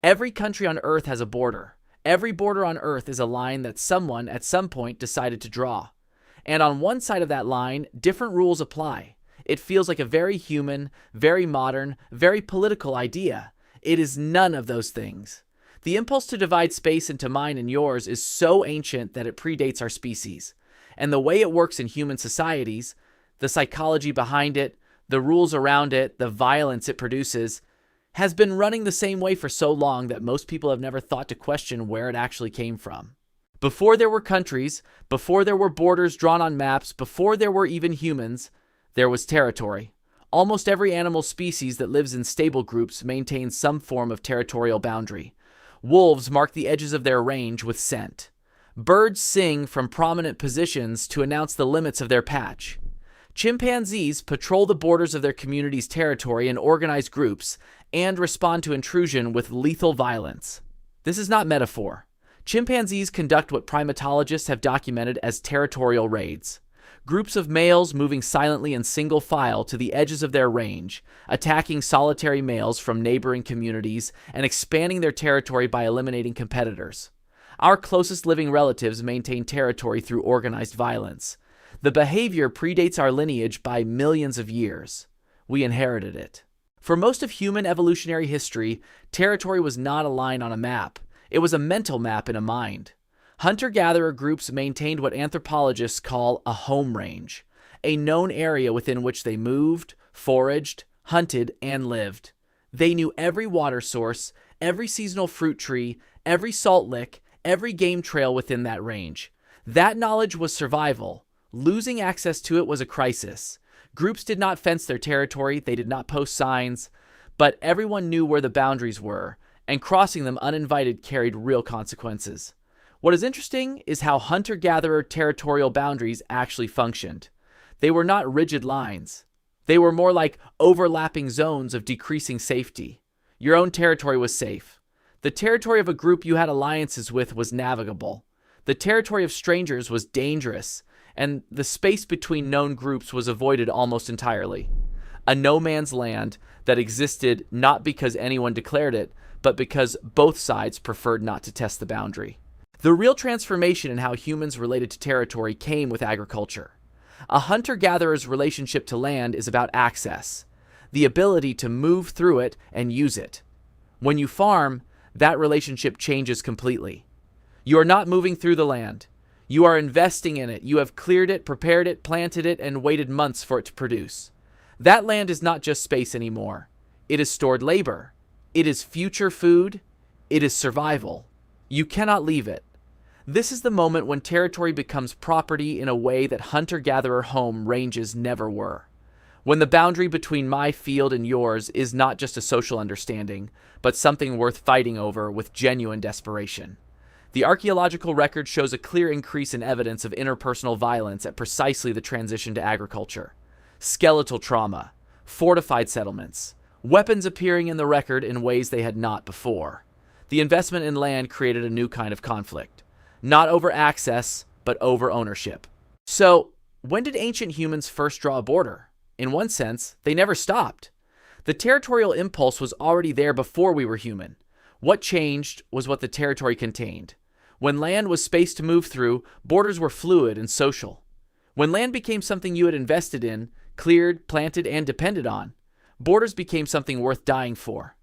Every country on Earth has a border. Every border on Earth is a line that someone at some point decided to draw. And on one side of that line, different rules apply. It feels like a very human, very modern, very political idea. It is none of those things. The impulse to divide space into mine and yours is so ancient that it predates our species. And the way it works in human societies, the psychology behind it, the rules around it, the violence it produces, has been running the same way for so long that most people have never thought to question where it actually came from. Before there were countries, before there were borders drawn on maps, before there were even humans, there was territory. Almost every animal species that lives in stable groups maintains some form of territorial boundary. Wolves mark the edges of their range with scent. Birds sing from prominent positions to announce the limits of their patch. Chimpanzees patrol the borders of their community's territory in organized groups and respond to intrusion with lethal violence. This is not metaphor. Chimpanzees conduct what primatologists have documented as territorial raids. Groups of males moving silently in single file to the edges of their range, attacking solitary males from neighboring communities and expanding their territory by eliminating competitors. Our closest living relatives maintain territory through organized violence. The behavior predates our lineage by millions of years. We inherited it. For most of human evolutionary history, territory was not a line on a map. It was a mental map in a mind. Hunter-gatherer groups maintained what anthropologists call a home range, a known area within which they moved, foraged, hunted, and lived. They knew every water source, every seasonal fruit tree, every salt lick, every game trail within that range. That knowledge was survival. Losing access to it was a crisis. Groups did not fence their territory, they did not post signs, but everyone knew where the boundaries were, and crossing them uninvited carried real consequences. What is interesting is how hunter-gatherer territorial boundaries actually functioned. They were not rigid lines. They were more like overlapping zones of decreasing safety. Your own territory was safe. The territory of a group you had alliances with was navigable. The territory of strangers was dangerous, and the space between known groups was avoided almost entirely. A no man's land that existed not because anyone declared it, but because both sides preferred not to test the boundary. The real transformation in how humans related to territory came with agriculture. A hunter-gatherer's relationship to land is about access, the ability to move through it and use it. When you farm, that relationship changes completely. You are not moving through the land. You are investing in it. You have cleared it, prepared it, planted it, and waited months for it to produce. That land is not just space anymore. It is stored labor. It is future food. It is survival. You cannot leave it. This is the moment when territory becomes property in a way that hunter-gatherer home ranges never were. When the boundary between my field and yours is not just a social understanding, but something worth fighting over with genuine desperation. The archaeological record shows a clear increase in evidence of interpersonal violence at precisely the transition to agriculture. Skeletal trauma, fortified settlements, weapons appearing in the record in ways they had not before. The investment in land created a new kind of conflict. Not over access, but over ownership. So, when did ancient humans first draw a border? In one sense, they never stopped. The territorial impulse was already there before we were human. What changed was what the territory contained. When land was space to move through, borders were fluid and social. When land became something you had invested in, cleared, planted, and depended on, borders became something worth dying for.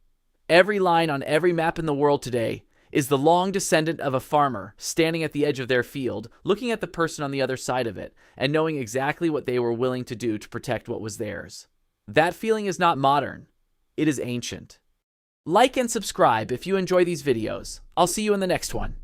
Every line on every map in the world today is the long descendant of a farmer standing at the edge of their field, looking at the person on the other side of it, and knowing exactly what they were willing to do to protect what was theirs. That feeling is not modern. It is ancient. Like and subscribe if you enjoy these videos. I'll see you in the next one.